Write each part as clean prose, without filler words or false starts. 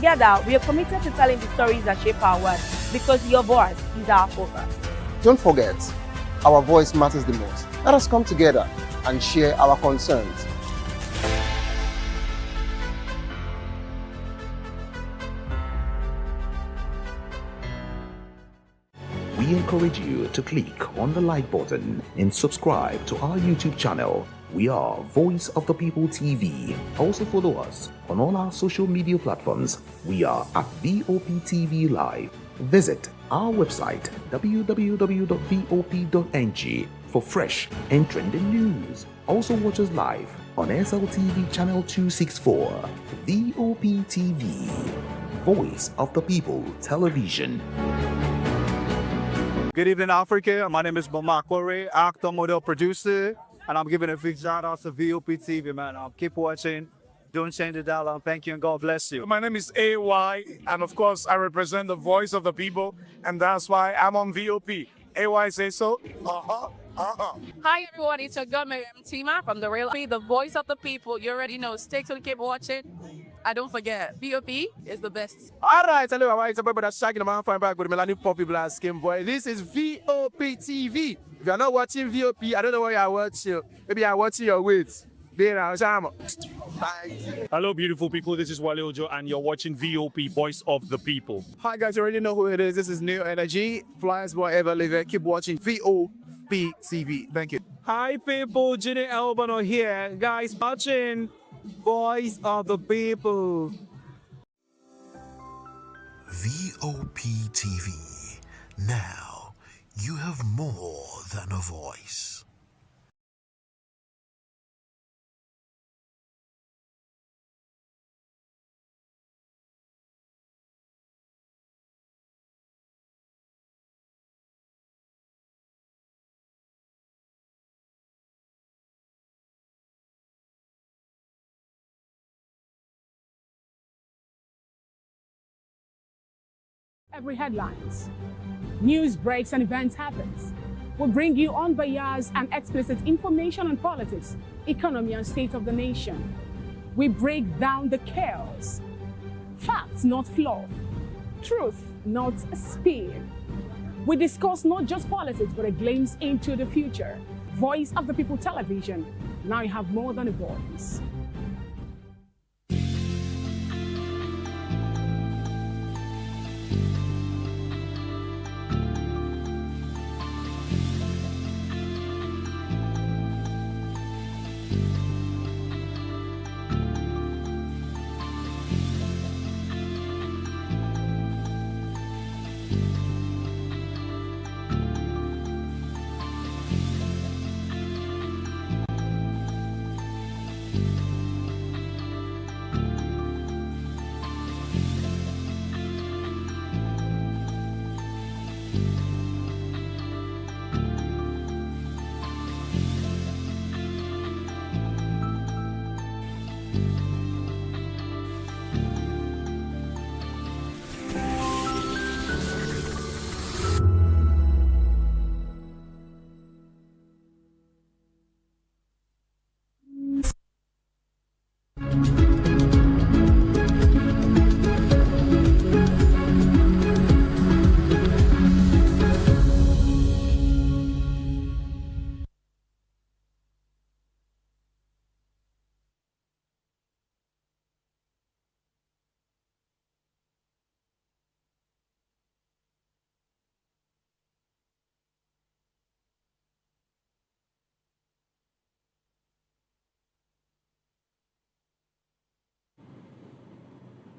Together, we are committed to telling the stories that shape our world because your voice is our focus. Don't forget, our voice matters the most. Let us come together and share our concerns. We encourage you to click on the like button and subscribe to our YouTube channel. We are Voice of the People TV. Also follow us on all our social media platforms. We are at VOP TV Live. Visit our website www.vop.ng for fresh and trending news. Also watch us live on SLTV channel 264. VOP TV, Voice of the People Television. Good evening, Africa. My name is Bamakore, actor, model, producer, and I'm giving a big shout out to VOP TV, man. Keep watching. Don't change the dial. Thank you and God bless you. My name is AY, and of course, I represent the voice of the people, and that's why I'm on VOP. AY say so. Hi everyone, it's your girl Miriam Tima from The Real Be the voice of the people. You already know. Stay tuned, keep watching. And don't forget, VOP is the best. All right, hello, I'm about that shaking the man fine back with Melanie Poppy Black Skin Boy. This is VOP TV. If you're not watching VOP, I don't know what you're watching. Maybe you're watching your weight. Hello, beautiful people. This is Wale Ojo, and you're watching VOP, Voice of the People. Hi, guys. You already know who it is. This is New Energy. Flyers, whatever, live it. Keep watching VOP TV. Thank you. Hi, people. Ginny Albano here. Guys, watching Voice of the People. VOP TV. Now, you have more than a voice. Every headlines, news breaks and events happens. We'll bring you unbiased and explicit information on politics, economy and state of the nation. We break down the chaos. Facts, not fluff. Truth, not spin. We discuss not just politics, but a glimpse into the future. Voice of the People Television. Now you have more than a voice.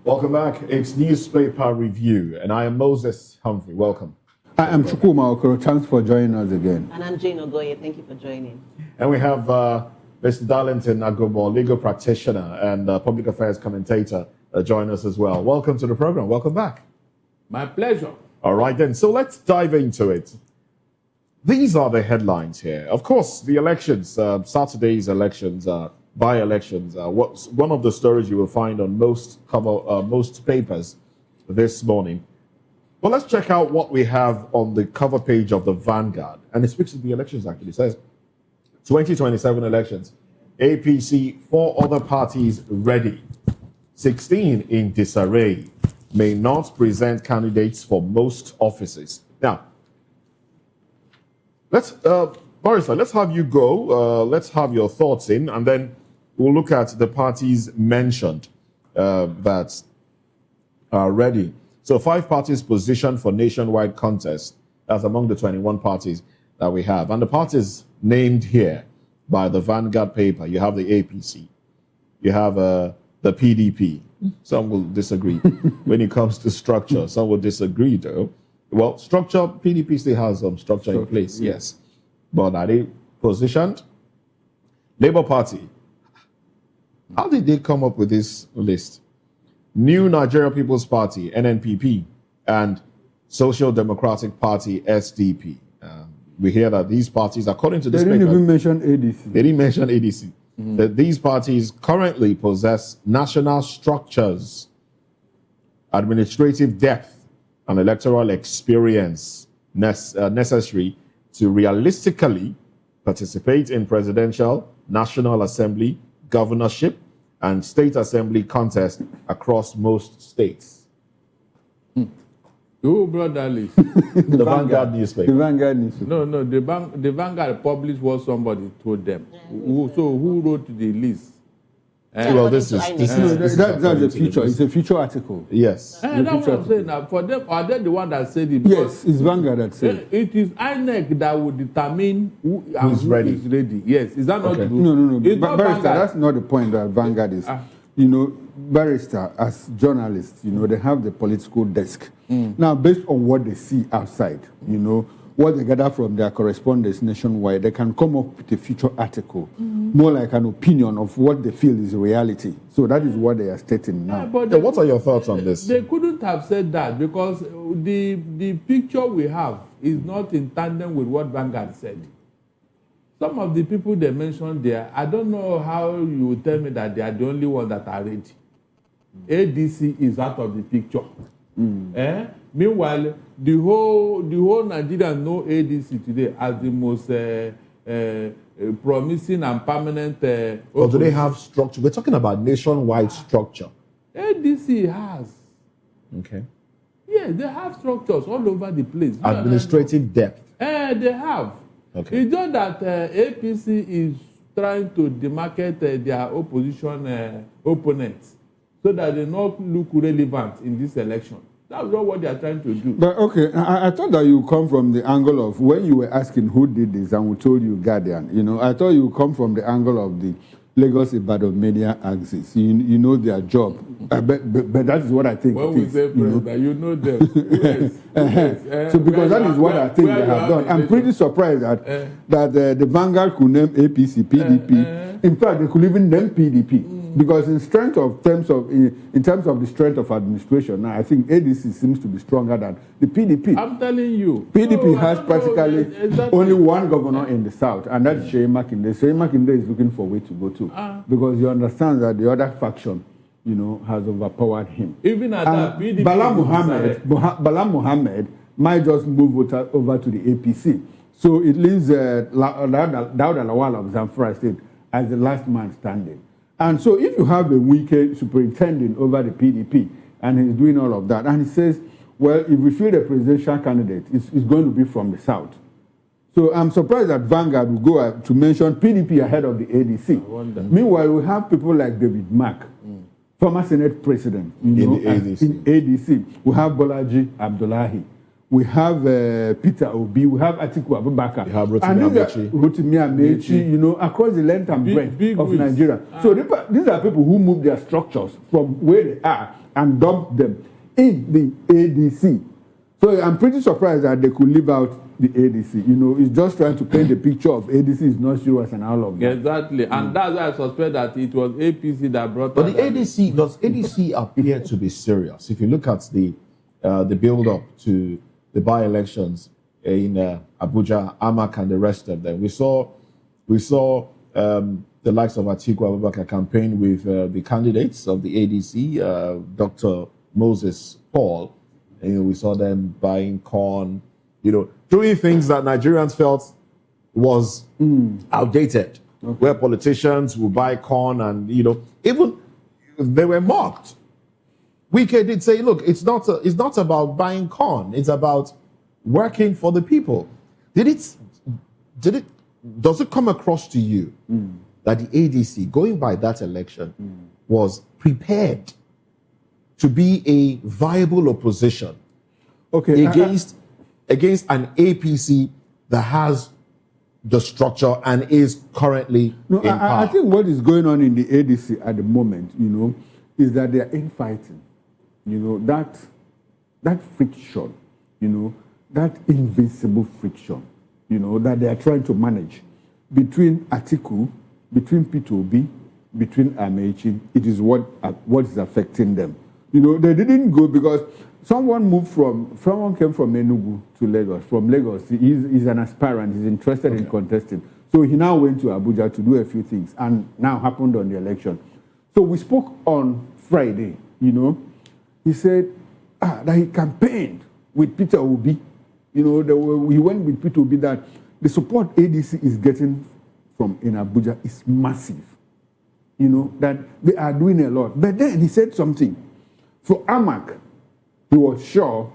Welcome back. It's Newspaper Review, and I am Moses Humphrey. Welcome. I am Chukuma Okoro. Thanks for joining us again. And I'm Jane Ogoye. Thank you for joining. And we have Mr. Darlington Agomo, legal practitioner and public affairs commentator, join us as well. Welcome to the program. Welcome back. My pleasure. All right, then. So let's dive into it. These are the headlines here. Of course, the elections, Saturday's elections, by-elections, what's one of the stories you will find on most papers this morning. Well, let's check out what we have on the cover page of the Vanguard. And it speaks of the elections, actually. It says, 2027 elections, APC, 4 other parties ready. 16 in disarray, may not present candidates for most offices. Now, Barrister, let's have you go. Let's have your thoughts in, and then we'll look at the parties mentioned that are ready. So 5 parties positioned for nationwide contest. That's among the 21 parties that we have. And the parties named here by the Vanguard paper, you have the APC, you have the PDP. Some will disagree when it comes to structure. Some will disagree, though. Well, structure, PDP still has some structure in place, yes. But are they positioned? Labour Party, how did they come up with this list? New Nigeria People's Party, NNPP, and Social Democratic Party, SDP. We hear that these parties, according to this They paper, didn't even mention ADC. they didn't mention ADC. That these parties currently possess national structures, administrative depth, and electoral experience necessary to realistically participate in presidential, National Assembly, governorship, and state assembly contests across most states. Who brought that list? The Vanguard newspaper. The Vanguard newspaper. No, the Vanguard published what somebody told them. Who wrote the list? Well, this is that's a feature. It's a feature article. Yes. That's what I'm saying. Now, for them, are they the one that said it? Yes, it's Vanguard that said it. It is INEC that will determine who Who's ready. is ready. Yes, is that not true? No. It's not Barrister, Vanguard. that's not the point that Vanguard is. You know, Barrister, as journalists, you know, they have the political desk. Now, based on what they see outside, you know, what they gather from their correspondents nationwide, they can come up with a feature article, more like an opinion of what they feel is reality. So that is what they are stating now. But what are your thoughts on this? They couldn't have said that because the picture we have is not in tandem with what Vanguard said. Some of the people they mentioned there, I don't know how you will tell me that they are the only ones that are ready. ADC is out of the picture. Meanwhile, the whole Nigerians know ADC today as the most promising and permanent. But do they have structure? We're talking about nationwide structure. ADC has. Okay. Yes, they have structures all over the place. Administrative depth. They have. Okay. It's just that APC is trying to demarcate their opposition opponents so that they not look relevant in this election. That's not what they are trying to do. But okay, I thought that you come from the angle of when you were asking who did this and we told you Guardian. You know, I thought you come from the angle of the Lagos Ibadan media axis. You know their job. But that is what I think When it we is. say president, you know them. Yes. So because that is what I think they have done. I'm pretty surprised that the Vanguard could name APC, PDP. In fact, they could even name PDP. Because in terms of the strength of administration, now I think ADC seems to be stronger than the PDP. I'm telling you. PDP has practically only one governor in the south, and that's Seyi Makinde. Seyi Makinde is looking for a way to go to, because you understand that the other faction, you know, has overpowered him. Even at that, PDP. Bala Mohammed might just move over to the APC. So it leaves Dawda Lawal of Zamfara State as the last man standing. And so if you have a wicked superintendent over the PDP and he's doing all of that, and he says, well, if we feel the presidential candidate, it's going to be from the south. So I'm surprised that Vanguard will go to mention PDP ahead of the ADC. Meanwhile, we have people like David Mack, former Senate president, in ADC. We have Bolaji Abdullahi. We have Peter Obi, we have Atiku Abubakar. You have Rotimi Amechi, you know, across the length and breadth of Nigeria. So these are people who move their structures from where they are and dump them in the ADC. So I'm pretty surprised that they could leave out the ADC. You know, it's just trying to paint the picture of ADC is not serious and all of that. Exactly. And that's why I suspect that it was APC that brought But the ADC, does ADC appear to be serious? If you look at the build-up to the by-elections in Abuja, Amak, and the rest of them, we saw the likes of Atiku Abubakar campaign with the candidates of the ADC, Dr. Moses Paul. And, you know, we saw them buying corn, you know, doing things that Nigerians felt was outdated, where politicians will buy corn and, you know, even they were mocked. Wike did say, look, it's not about buying corn. It's about working for the people. Does it come across to you that the ADC, going by that election, was prepared to be a viable opposition against an APC that has the structure and is currently in power? I think what is going on in the ADC at the moment, is that they are infighting. That friction, that invincible friction, that they are trying to manage between Atiku, between P2B, between Amechi. It is what is affecting them. They didn't go because someone came from Enugu to Lagos. From Lagos, he's an aspirant. He's interested in contesting. So he now went to Abuja to do a few things, and now happened on the election. So we spoke on Friday. He said that he campaigned with Peter Obi. He went with Peter Obi that the support ADC is getting from in Abuja is massive. That they are doing a lot. But then he said something. For AMAC, he was sure,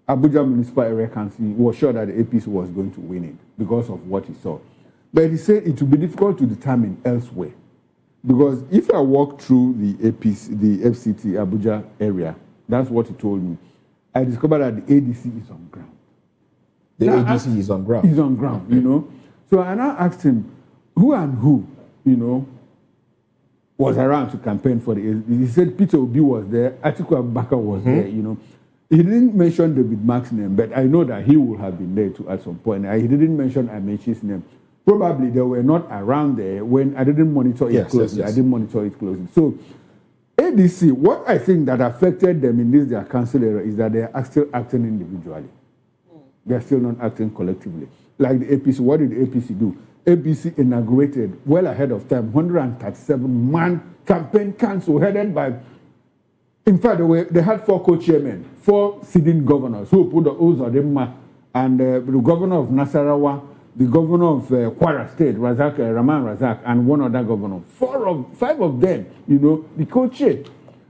Abuja Municipal Area Council, he was sure that the APC was going to win it because of what he saw. But he said it would be difficult to determine elsewhere. Because if I walk through the APC, the FCT Abuja area, that's what he told me, I discovered that the ADC is on ground. The ADC is on ground? He's on ground, So I now asked him, who and who, was around to campaign for the ADC? He said Peter Obi was there, Atiku Abubakar was there, He didn't mention David Mark's name, but I know that he would have been there too at some point. He didn't mention Amechi's name. Probably they were not around there when I didn't monitor it closely. I didn't monitor it closely. So ADC, what I think that affected them in their council area is that they are still acting individually. They are still not acting collectively. Like the APC, what did the APC do? APC inaugurated well ahead of time 137-man campaign council headed by, in fact, they had 4 co-chairmen, 4 sitting governors who put the Uzodimma, and the governor of Nasarawa, the governor of Kwara State, Raman Razak, and one other governor. 5 of them, the co-chair.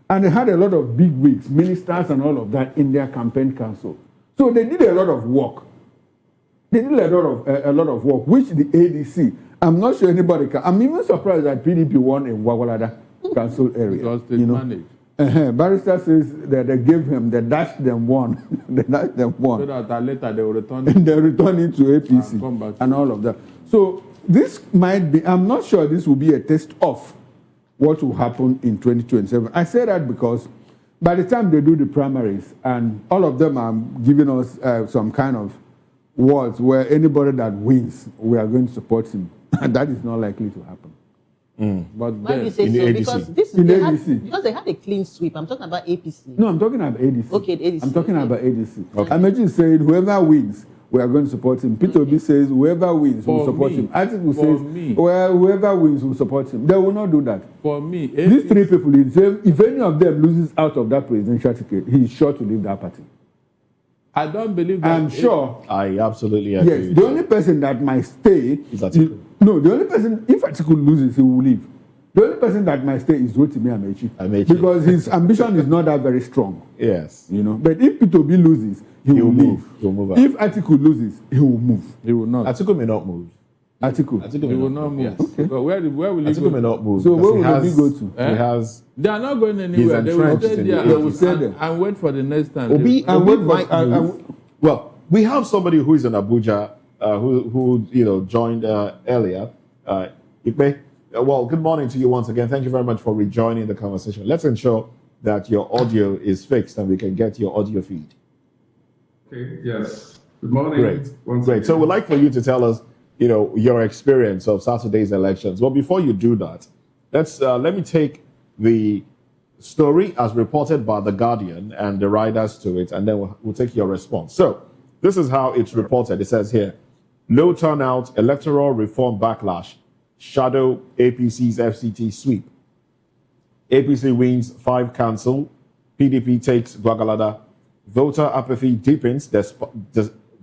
And they had a lot of big wigs, ministers and all of that in their campaign council. So they did a lot of work. They did a lot of work, which the ADC, I'm not sure anybody can. I'm even surprised that PDP won in Wagwalada council area. Because they managed. Barrister says that they gave him, they dashed them one. They dashed them one. So that later they will return it. They return it to APC and all of that. So this might be, I'm not sure this will be a test of what will happen in 2027. I say that because by the time they do the primaries, and all of them are giving us some kind of words where anybody that wins, we are going to support him. And that is not likely to happen. But why do you say in so? the Because ADC. this In they ADC. because they had a clean sweep. I'm talking about APC. No, I'm talking about ADC. Okay, the ADC. I'm talking Okay. about ADC. Okay. Amechi said whoever wins, we are going to support him. Peter Obi says whoever wins, we'll For support me, him. Atiku for says me. well, whoever wins, will support him. They will not do that. For me, These 3 people, if any of them loses out of that presidential ticket, he is sure to leave that party. I don't believe that. I'm sure. I absolutely agree. Yes, with the you. only person that might stay Is Atiku. No, the only person, if Atiku loses, he will leave. The only person that might stay is Rotimi Amechi. Because his ambition is not that very strong. Yes. But if Peter Obi loses, he will move. He'll move out. If Atiku loses, he will move. He will not. Atiku may not move. Atiku. Atiku He may will not not move. Yes. Okay. But where will he Atiku go? may not move. So because where will Obi go to? He has. They are not going anywhere. They will entrenched stay in the there. They will stay there. And wait for the next time. Obi And wait for- might move. Well, we have somebody who is in Abuja who joined earlier. Ikpe, well, good morning to you once again. Thank you very much for rejoining the conversation. Let's ensure that your audio is fixed and we can get your audio feed. Okay, yes. Good morning. Great. So we'd like for you to tell us, your experience of Saturday's elections. Well, before you do that, let me take the story as reported by The Guardian and the writers to it, and then we'll take your response. So this is how it's reported. It says here, low turnout, electoral reform backlash, shadow APC's FCT sweep. APC wins 5 council, PDP takes Gwagwalada. Voter apathy deepens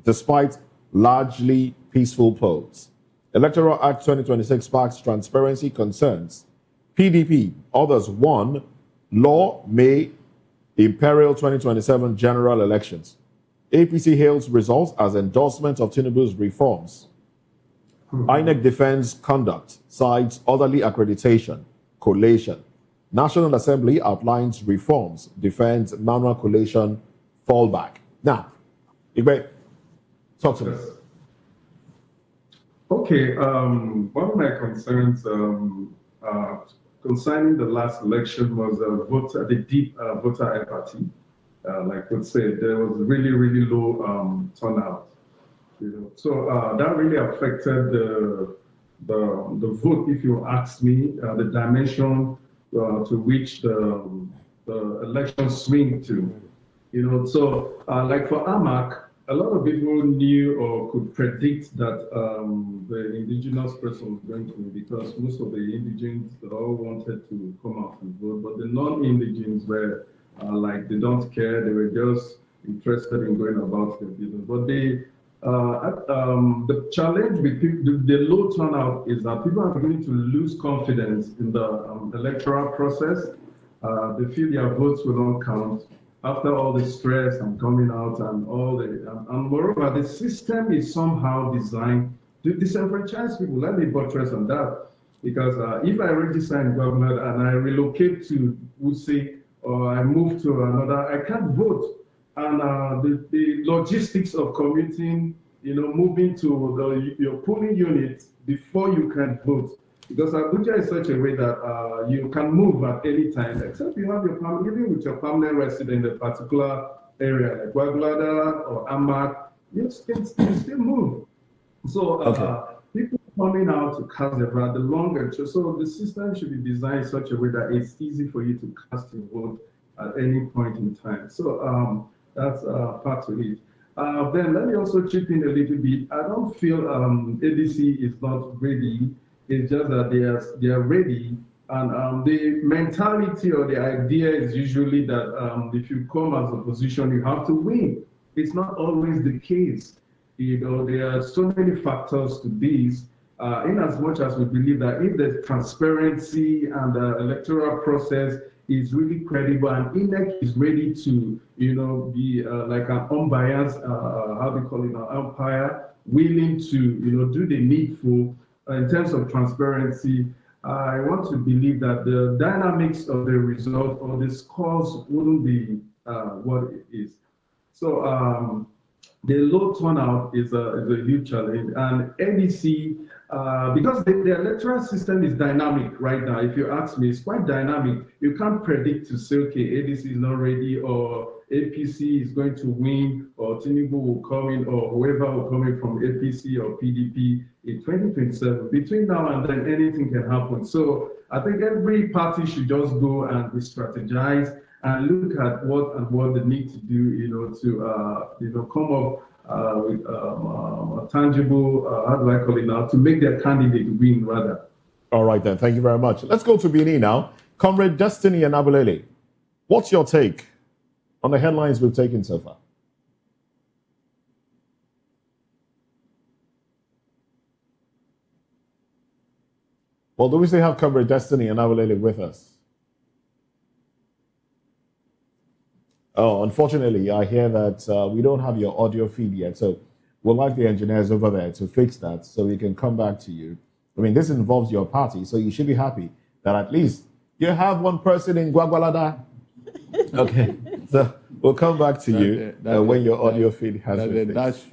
despite largely peaceful polls. Electoral Act 2026 sparks transparency concerns. PDP, others 1. Law May imperil 2027 general elections. APC hails results as endorsement of Tinubu's reforms. INEC defends conduct, cites orderly accreditation, collation. National Assembly outlines reforms, defends manual collation, fallback. Now, Igbe, talk to me. Okay, one of my concerns concerning the last election was the deep voter apathy. Like we said, there was really, really low turnout. So that really affected the vote, if you ask me, the dimension to which the election swing to. So like for AMAC, a lot of people knew or could predict that the indigenous person was going to win, because most of the indigenes all wanted to come out and vote, but the non-indigenes were like, they don't care, they were just interested in going about their business. But the challenge with the low turnout is that people are beginning to lose confidence in the electoral process. They feel their votes will not count after all the stress and coming out and all the, and moreover, the system is somehow designed to disenfranchise people. Let me buttress on that, because if I register in government and I relocate to Wuse, or I move to another, I can't vote. And the logistics of commuting, moving to your polling unit before you can vote. Because Abuja is such a way that you can move at any time, except you have your family, even with your permanent resident in a particular area, like Gwagwalada or Amak, you still move. So people coming out to cast their vote, the longer, so the system should be designed in such a way that it's easy for you to cast your vote at any point in time. So that's part of it. Then let me also chip in a little bit. I don't feel ADC is not ready. It's just that they are ready, and the mentality or the idea is usually that if you come as opposition, you have to win. It's not always the case. There are so many factors to this. In as much as we believe that if the transparency and the electoral process is really credible and INEC is ready to, be like an unbiased, how do you call it, an umpire, willing to, do the needful. In terms of transparency, I want to believe that the dynamics of the result or the scores wouldn't be what it is. So the low turnout is a huge challenge, and NEC, because the electoral system is dynamic right now, if you ask me, it's quite dynamic. You can't predict to say, okay, ADC is not ready, or APC is going to win, or Tinubu will come in, or whoever will come in from APC or PDP in 2027. Between now and then, anything can happen. So I think every party should just go and re-strategize and look at what they need to do, to come up with a tangible, how do I call it now, to make their candidate win rather. All right then, thank you very much. Let's go to Benin now. Comrade Destiny and Abulele, what's your take on the headlines we've taken so far? Well, do we still have Comrade Destiny and Abulele with us? Oh, unfortunately, I hear that we don't have your audio feed yet, so we'll like the engineers over there to fix that so we can come back to you. I mean, this involves your party, so you should be happy that at least you have one person in Gwagwalada. Okay, so we'll come back to you when your audio feed has been fixed.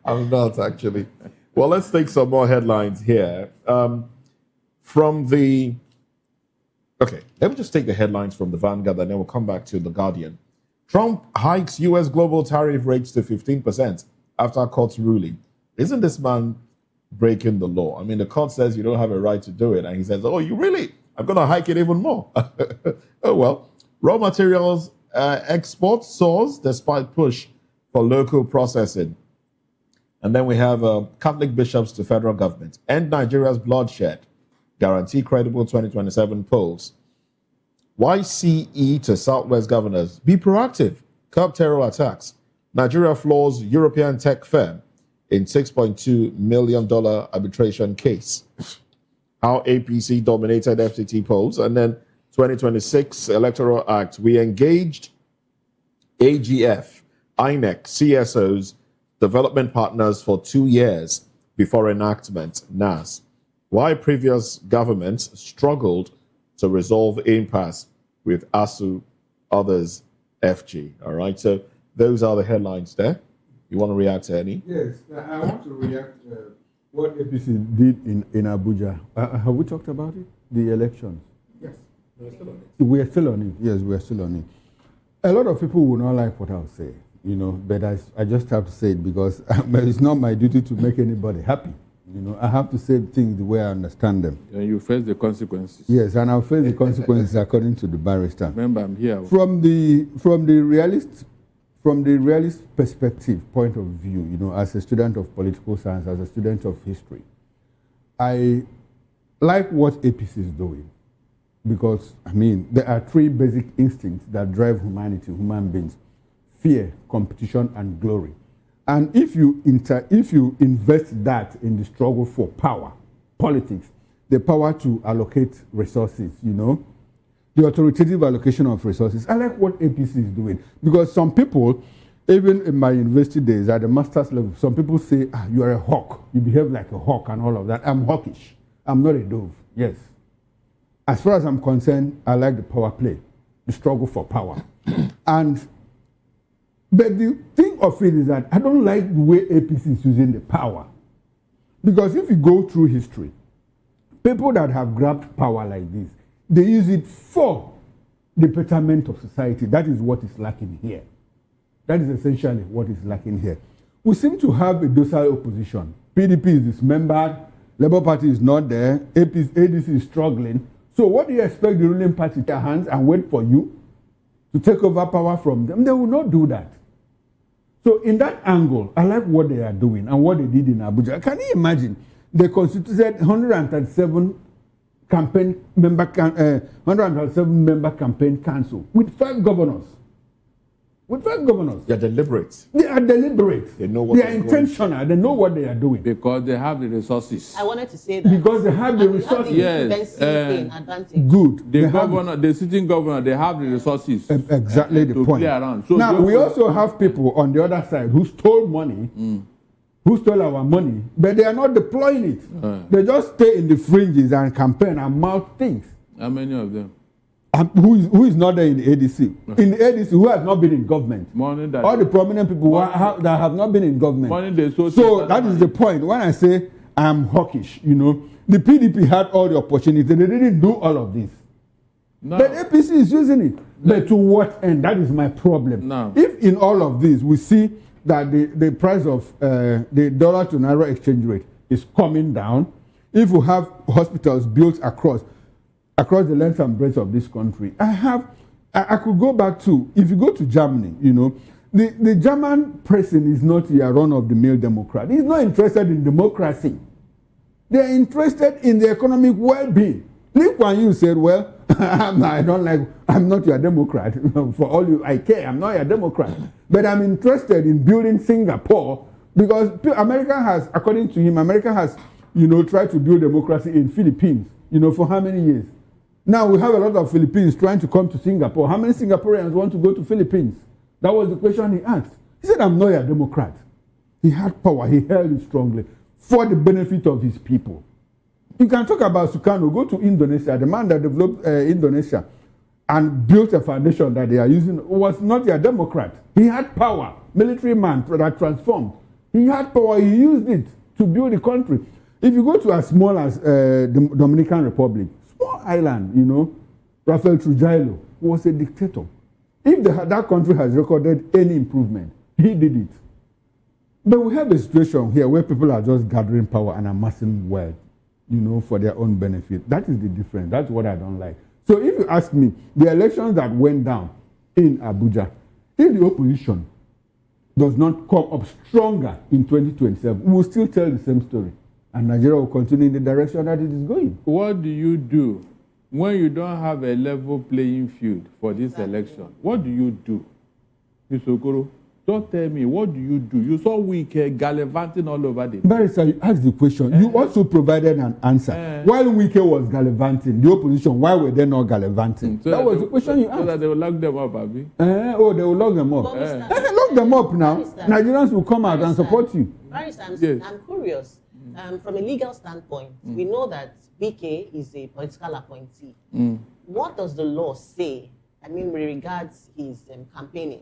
I'm not actually. Well, let's take some more headlines here. Okay, let me just take the headlines from the Vanguard and then we'll come back to the Guardian. Trump hikes U.S. global tariff rates to 15% after court's ruling. Isn't this man breaking the law? I mean, the court says you don't have a right to do it, and he says, oh, you really? I'm going to hike it even more. Oh, well. Raw materials export soars despite push for local processing. And then we have Catholic bishops to federal government. End Nigeria's bloodshed. Guarantee credible 2027 polls. YCE to Southwest governors. Be proactive. Curb terror attacks. Nigeria floors European tech firm in $6.2 million arbitration case. how APC dominated FCT polls. And then 2026 Electoral Act, we engaged AGF, INEC, CSOs, development partners for 2 years before enactment, NAS. Why previous governments struggled to resolve impasse with ASU, others, FG. All right, so those are the headlines there. You want to react to any? Yes, I want to react to what APC did in Abuja. Have we talked about it? The elections? Yes, we're still on it. We are still on it. Yes, we are still on it. A lot of people will not like what I'll say, you know, but I just have to say it because it's not my duty to make anybody happy. You know, I have to say things the way I understand them. And you face the consequences. Yes, and I'll face the consequences according to the barrister. Remember, I'm here. From the realist perspective, point of view, you know, as a student of political science, as a student of history, I like what APC is doing because, I mean, there are 3 basic instincts that drive humanity, human beings: fear, competition, and glory. And if you invest that in the struggle for power, politics, the power to allocate resources, you know, the authoritative allocation of resources, I like what APC is doing. Because some people, even in my university days at the master's level, some people say, you are a hawk, you behave like a hawk and all of that. I'm hawkish. I'm not a dove. Yes. As far as I'm concerned, I like the power play, the struggle for power. But the thing of it is that I don't like the way APC is using the power. Because if you go through history, people that have grabbed power like this, they use it for the betterment of society. That is what is lacking here. That is essentially what is lacking here. We seem to have a docile opposition. PDP is dismembered, Labour Party is not there, ADC is struggling. So what do you expect the ruling party to take their hands and wait for you to take over power from them? They will not do that. So in that angle, I like what they are doing and what they did in Abuja. Can you imagine? They constituted 137 member campaign council with 5 governors. With 5 governors. They're deliberate. They are deliberate. They know what they are intentional. They know what they are doing. Because they have the resources. I wanted to say that. Because they have the resources. Yes. Good. The governor, the sitting governor, they have the resources. Exactly the to point. Play around. So now, we also have people on the other side who stole money, who stole our money, but they are not deploying it. They just stay in the fringes and campaign and mouth things. How many of them? Who is not there in the ADC? In the ADC, who has not been in government? All the prominent people that have not been in government. So that is the point. When I say I'm hawkish, you know, the PDP had all the opportunity. They didn't do all of this. No. But APC is using it. But to what end? That is my problem. No. If in all of this we see that the price of the dollar to naira exchange rate is coming down, if we have hospitals built across the length and breadth of this country, I could go back to, if you go to Germany, you know, the German president is not a run-of-the-mill Democrat. He's not interested in democracy. They're interested in the economic well-being. Lee Kuan Yew said, well, I'm not your Democrat. For all you, I care, I'm not your Democrat. But I'm interested in building Singapore because America has, according to him, America has, you know, tried to build democracy in Philippines, you know, for how many years? Now we have a lot of Philippines trying to come to Singapore. How many Singaporeans want to go to Philippines? That was the question he asked. He said, I'm not a Democrat. He had power. He held it strongly for the benefit of his people. You can talk about Sukarno. Go to Indonesia. The man that developed Indonesia and built a foundation that they are using was not a Democrat. He had power. Military man that transformed. He had power. He used it to build the country. If you go to as small as the Dominican Republic, small island, you know, Rafael Trujillo was a dictator. If that country has recorded any improvement, he did it. But we have a situation here where people are just gathering power and amassing wealth, you know, for their own benefit. That is the difference. That's what I don't like. So if you ask me, the elections that went down in Abuja, if the opposition does not come up stronger in 2027, we will still tell the same story. And Nigeria will continue in the direction that it is going. What do you do when you don't have a level playing field for this election? What do you do, Mr. Okoro? Don't tell me, what do? You saw Wike gallivanting all over the place. Barrister, you asked the question. You also provided an answer. While Wike was gallivanting, the opposition, why were they not gallivanting? So that was the question you asked. So that they will lock them up, Abi. They will lock them up. Lock them up now. Nigerians will come out and support you. Barrister, Yes. I'm curious. From a legal standpoint, we know that Wike is a political appointee. What does the law say? I mean, with regards his campaigning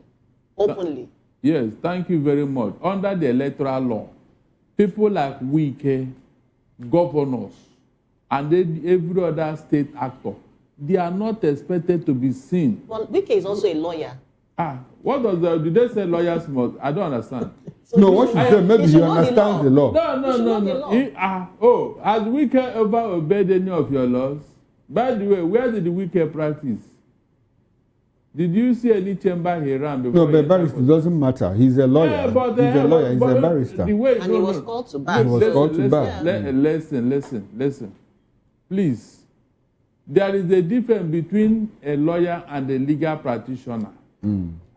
openly. Yes, thank you very much. Under the electoral law, people like Wike, governors, and every other state actor, they are not expected to be seen. Well, Wike is also a lawyer. What does did they say lawyers must? I don't understand. No, what she said, maybe he understands the law. No. Has Wike ever obeyed any of your laws? By the way, where did the Wike practice? Did you see any chamber he ran before? No, but barrister doesn't matter. He's a lawyer. He's a lawyer. He's a barrister. And he was called to bar. He was called to bar. Listen. Please. There is a difference between a lawyer and a legal practitioner.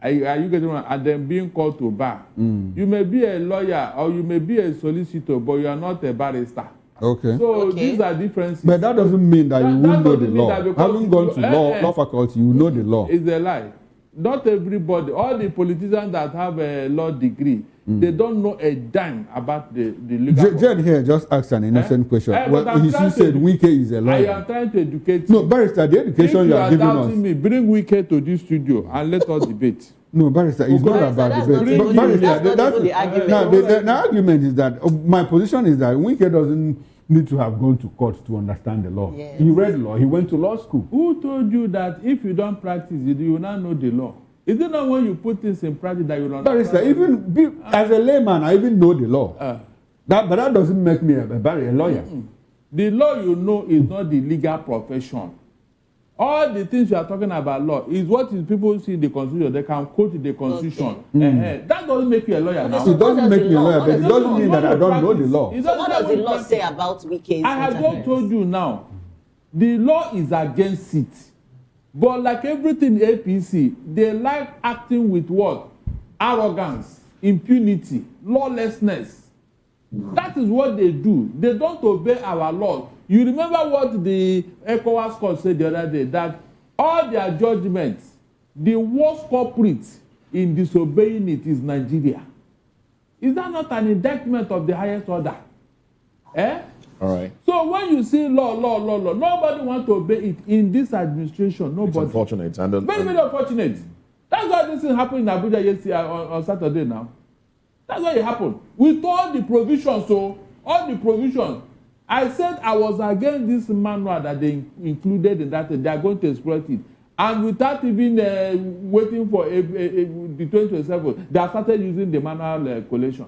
Are you getting one? And then being called to bar. You may be a lawyer or you may be a solicitor, but you are not a barrister. Okay. So these are differences. But that doesn't mean that you won't know the law. Having gone to law faculty, you know the law. It's a lie. Not everybody, all the politicians that have a law degree, they don't know a dime about the legal. Jed here just asked an innocent question. Well, she said Wike is a lawyer. I am trying to educate you. No, barrister, the education you are giving us. Me, bring Wike to this studio and let us debate. No, barrister, it's not about debate. The argument is that my position is that Wike doesn't need to have gone to court to understand the law. Yes. He read law. He went to law school. Who told you that if you don't practice it, you will not know the law? Is it not when you put things in practice that you don't know? Barrister, as a layman, I even know the law. But that doesn't make me a lawyer. The law you know is not the legal profession. All the things you are talking about law is what is people see in the constitution. They can quote the constitution. That doesn't make you a lawyer now. It doesn't make me a lawyer, but it doesn't mean that I don't know the law. So what does the law say about Wike's I have just told you now. The law is against it. But like everything APC, they like acting with what? Arrogance, impunity, lawlessness. That is what they do. They don't obey our laws. You remember what the ECOWAS court said the other day, that all their judgments, the worst culprit in disobeying it is Nigeria. Is that not an indictment of the highest order? All right. So when you see law, nobody wants to obey it in this administration. Nobody. It's unfortunate. Very unfortunate. That's why this thing happened in Abuja yesterday on Saturday now. That's why it happened. With all the provisions, all the provisions. I said I was against this manual that they included in that. They are going to exploit it. And without even waiting for the 2027, they have started using the manual collation.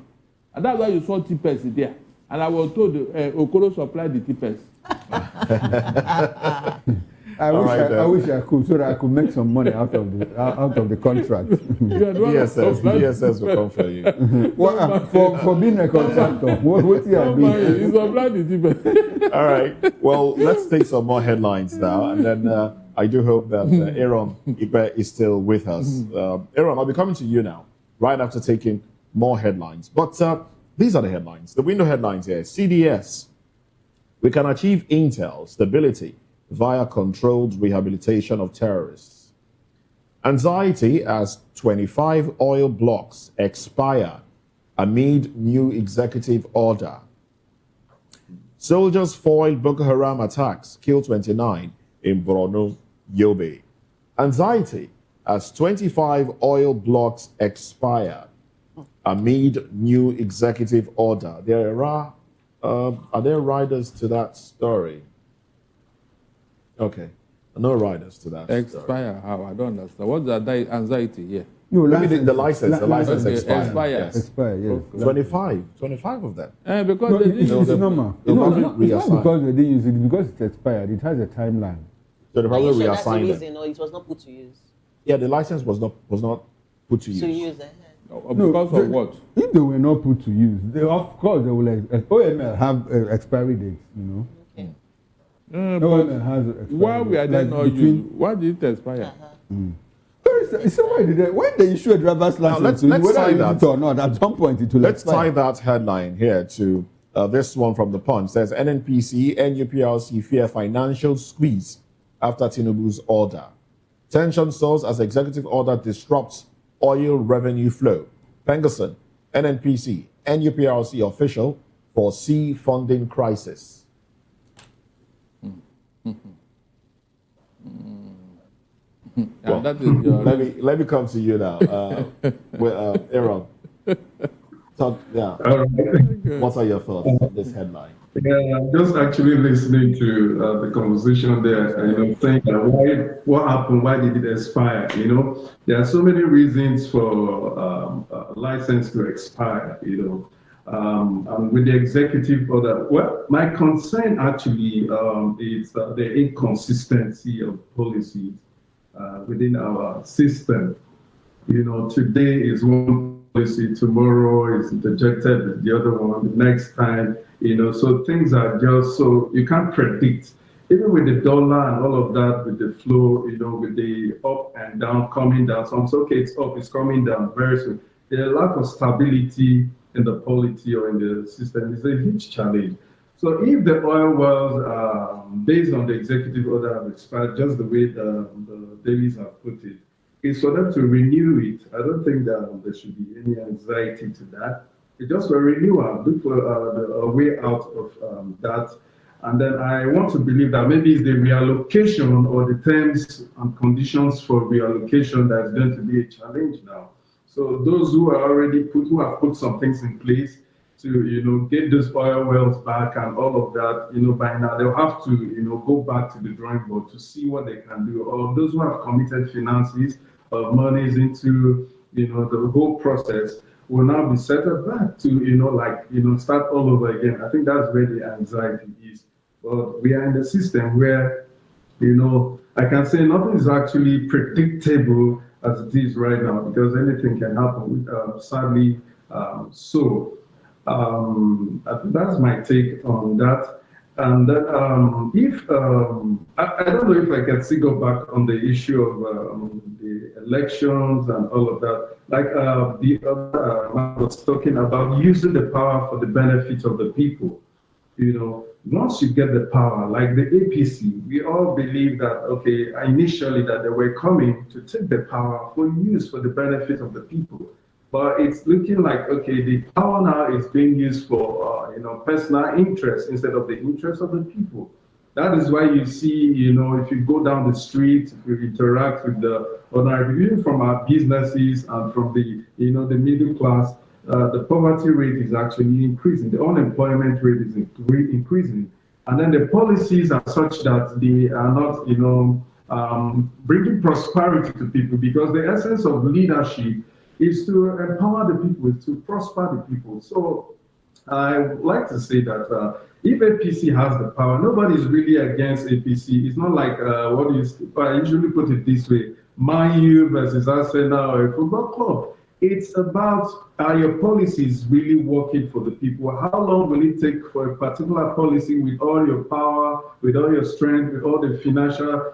And that's why you saw TPS there. And I was told Okoro supplied the TPS. I wish I could, so that I could make some money out of the contract. DSS will come for you. For being a contractor, what you are doing? All right. Well, let's take some more headlines now, and then I do hope that Aaron Ibe is still with us. Aaron, I'll be coming to you now, right after taking more headlines. But these are the headlines. The window headlines here. CDS. We can achieve intel stability via controlled rehabilitation of terrorists. Anxiety as 25 oil blocks expire amid new executive order. Soldiers foil Boko Haram attacks, kill 29 in Borno, Yobe. Anxiety as 25 oil blocks expire amid new executive order. Are there riders to that story? Okay. No riders to that. Expire how? I don't understand. What's the anxiety here? No, maybe the license expires. Expire, yes. 25 of them. Because it's normal. It's not because they didn't use it, because it's expired. It has a timeline. So they probably reassign that's the reason, it was not put to use. Yeah, the license was not put to use. To use because of what? If they were not put to use, of course they will. OML have expiry dates, you know. But why we are then not using? Why did it expire? when they issue a driver's license, let's tie that or not, at some point it will Let's expire. tie that headline here to this one from the Punch. It says NNPC, NUPRC fear financial squeeze after Tinubu's order. Tension soars as executive order disrupts oil revenue flow. Pengerson, NNPC, NUPRC official foresee funding crisis. Well, that is your... let me come to you now, Aaron. What are your thoughts on this headline? Yeah, I'm just actually listening to the conversation there, saying that what happened, why did it expire? There are so many reasons for a license to expire, and with the executive order. Well, my concern actually is the inconsistency of policies within our system. Today is one policy, tomorrow is interjected with the other one, the next time, so things are just so, you can't predict. Even with the dollar and all of that, with the flow, with the up and down, coming down, some say, okay, it's up, it's coming down very soon. There's a lack of stability in the polity or in the system. It's a huge challenge. So if the oil wells, based on the executive order, have expired, just the way the dailies have put it, is for them to renew it. I don't think that there should be any anxiety to that. It's just for renewal, look for a way out of that. And then I want to believe that maybe it's the reallocation or the terms and conditions for reallocation that's going to be a challenge now. So those who are already who have put some things in place to get those oil wells back and all of that, by now they'll have to go back to the drawing board to see what they can do. Or those who have committed finances of monies into the whole process will now be settled back to start all over again. I think that's where the anxiety is. But we are in a system where I can say nothing is actually predictable as it is right now, because anything can happen. Sadly, so that's my take on that. And then I don't know if I can still go back on the issue of the elections and all of that. Like the other man was talking about using the power for the benefit of the people. Once you get the power, like the APC, we all believe that, okay, initially that they were coming to take the power for use for the benefit of the people. But it's looking like, okay, the power now is being used for, personal interest instead of the interest of the people. That is why you see, if you go down the street, if you interact with the ordinary people, from our businesses and from the, the middle class, the poverty rate is actually increasing. The unemployment rate is increasing. And then the policies are such that they are not, bringing prosperity to people, because the essence of leadership is to empower the people, to prosper the people. So I would like to say that if APC has the power, nobody is really against APC. It's not like I usually put it this way: Man U versus Arsenal or a football club. It's about are your policies really working for the people? How long will it take for a particular policy, with all your power, with all your strength, with all the financial,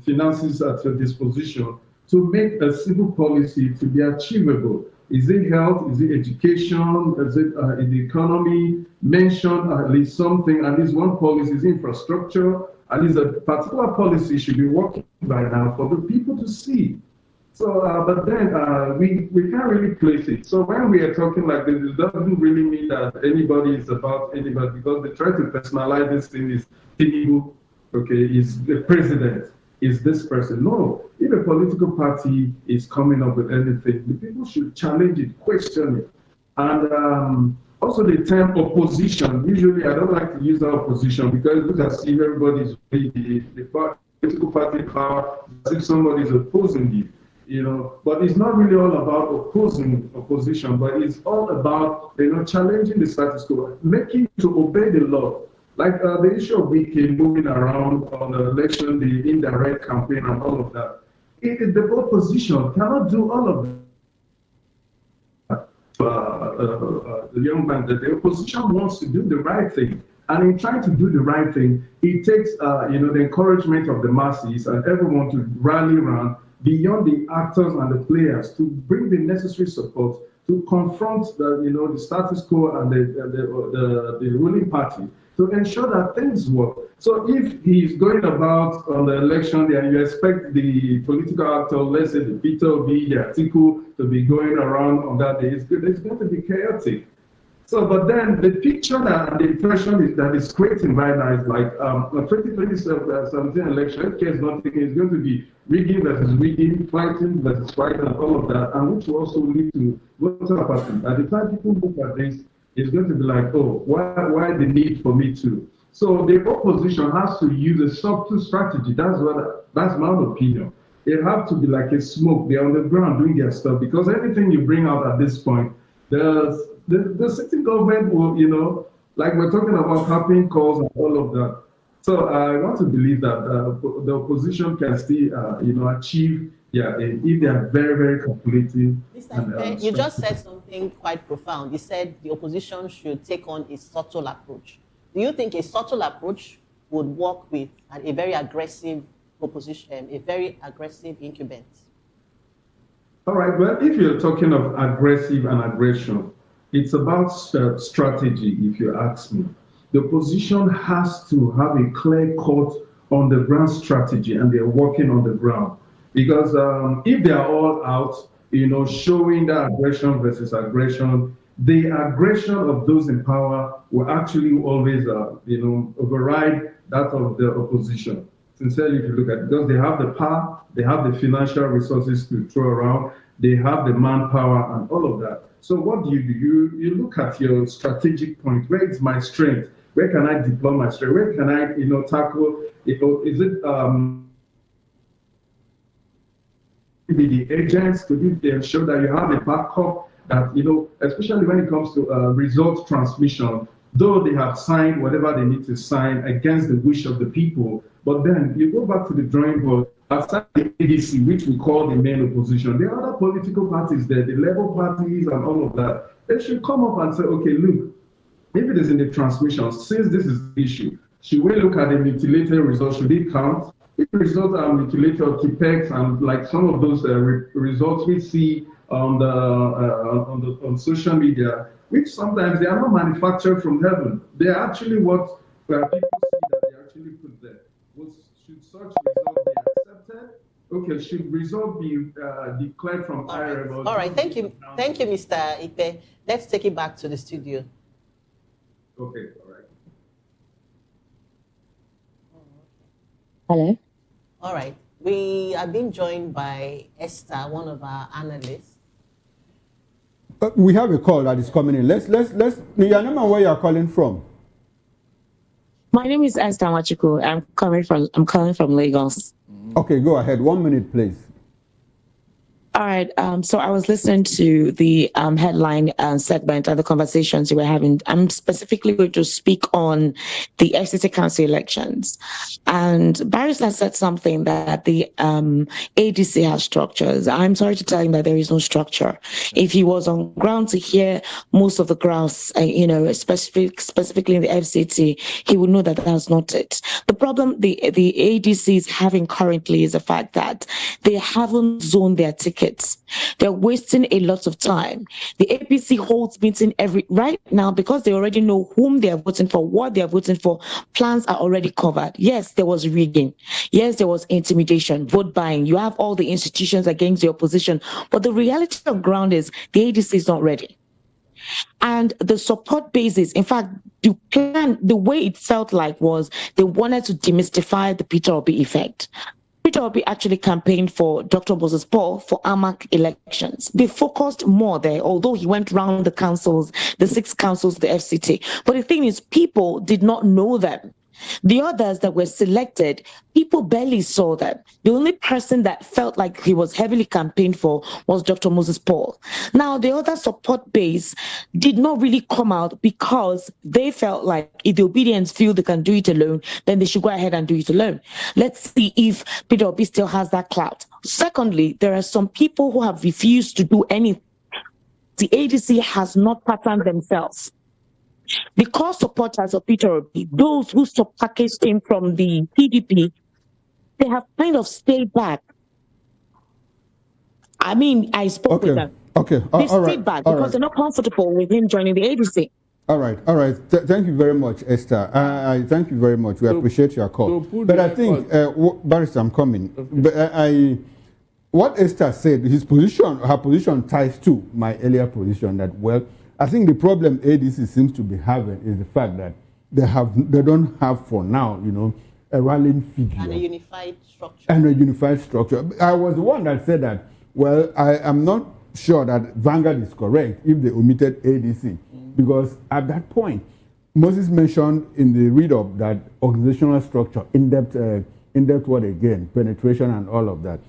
finances at your disposition, to make a simple policy to be achievable? Is it health? Is it education? Is it in the economy? Mention at least something. At least one policy is infrastructure. At least a particular policy should be working by now for the people to see. So, but then we can't really place it. So when we are talking like this, it doesn't really mean that anybody is about anybody, because they try to personalize this thing. Is Tinubu, okay, is the president, is this person. No, if a political party is coming up with anything, the people should challenge it, question it. And also the term opposition, usually I don't like to use that opposition, because it looks as if everybody is really the political party power, as if somebody is opposing you. But it's not really all about opposition, but it's all about, challenging the status quo, making to obey the law. Like the issue of Wike moving around on the election, the indirect campaign and all of that. The opposition cannot do all of that. The young man, the opposition wants to do the right thing. And in trying to do the right thing, it takes, the encouragement of the masses and everyone to rally around beyond the actors and the players to bring the necessary support to confront the status quo and the ruling party to ensure that things work. So if he's going about on the election and you expect the political actor, let's say the Peter Obi, the Atiku, to be going around on that day, it's going to be chaotic. So, but then the picture and the impression that is creating right now is like a 2017 election, FK is not thinking it's going to be rigging versus rigging, fighting versus fighting, and all of that, and which will also lead to voter apathy. By the time people look at this, it's going to be like, oh, why the need for me to? So the opposition has to use a subtle strategy. That's my own opinion. They have to be like a smoke. They're on the ground doing their stuff, because anything you bring out at this point, the sitting government will, like we're talking about capping calls and all of that. So I want to believe that the opposition can still, achieve, if they are very, very calculative. You just said something quite profound. You said the opposition should take on a subtle approach. Do you think a subtle approach would work with a very aggressive opposition, a very aggressive incumbent? All right, well, if you're talking of aggressive and aggression, it's about strategy, if you ask me. The opposition has to have a clear-cut on-the-ground strategy, and they're working on the ground. Because if they're all out, showing that aggression versus aggression, the aggression of those in power will actually always, override that of the opposition. Sincerely, if you look at it, because they have the power, they have the financial resources to throw around, they have the manpower and all of that. So what do? You look at your strategic point. Where is my strength? Where can I deploy my strength? Where can I, tackle? Is it maybe the agents to ensure that you have a backup that, especially when it comes to result transmission, though they have signed whatever they need to sign against the wish of the people, but then you go back to the drawing board, outside the ADC, which we call the main opposition, there are other political parties there, the Labour parties and all of that. They should come up and say, okay, look, if it is in the transmission, since this is the issue, should we look at the mutilated results? Should it count? If the results are mutilated or TPEX and like some of those results we see on social media, which sometimes they are not manufactured from heaven. They are actually what people see that they actually put there. Should such result be accepted? Okay, should result be declared from higher level? All right, thank you, Mr. Ipe. Let's take it back to the studio. Okay, all right. Hello. All right, we are being joined by Esther, one of our analysts. We have a call that is coming in. Let's. Your name and where you are calling from? My name is Esther Machiku. I'm calling from Lagos. Okay, go ahead. 1 minute, please. All right. So I was listening to the headline segment and the conversations you were having. I'm specifically going to speak on the FCT Council elections. And Barrister said something that the ADC has structures. I'm sorry to tell him that there is no structure. If he was on ground to hear most of the grounds, specifically in the FCT, he would know that that's not it. The problem the ADC is having currently is the fact that they haven't zoned their tickets. They're wasting a lot of time. The APC holds meeting right now because they already know whom they are voting for, what they are voting for. Plans are already covered. Yes, there was rigging. Yes, there was intimidation, vote buying. You have all the institutions against the opposition. But the reality of ground is the ADC is not ready. And the support basis, in fact, the way it felt like was they wanted to demystify the Peter Obi effect. Peter Obi actually campaigned for Dr. Moses Paul for AMAC elections. They focused more there, although he went round the councils, the 6 councils, the FCT. But the thing is, people did not know them. The others that were selected, people barely saw them. The only person that felt like he was heavily campaigned for was Dr. Moses Paul. Now, the other support base did not really come out because they felt like if the obedience feel they can do it alone, then they should go ahead and do it alone. Let's see if Peter Obi still has that clout. Secondly, there are some people who have refused to do anything. The ADC has not patterned themselves. Because supporters of Peter Obi, those who packaged him from the PDP, they have kind of stayed back. I mean, I spoke with them. Okay. This All right. feedback All because right. they're not comfortable with him joining the ADC. All right. Thank you very much, Esther. I thank you very much. We appreciate your call. But I think, Barrister, I'm coming. Okay. But what Esther said, her position ties to my earlier position that, well, I think the problem ADC seems to be having is the fact that they don't have for now, a rallying figure. And a unified structure. I was the one that said that, well, I am not sure that Vanguard is correct if they omitted ADC. Because at that point, Moses mentioned in the read-up that organizational structure, in-depth word again, penetration and all of that.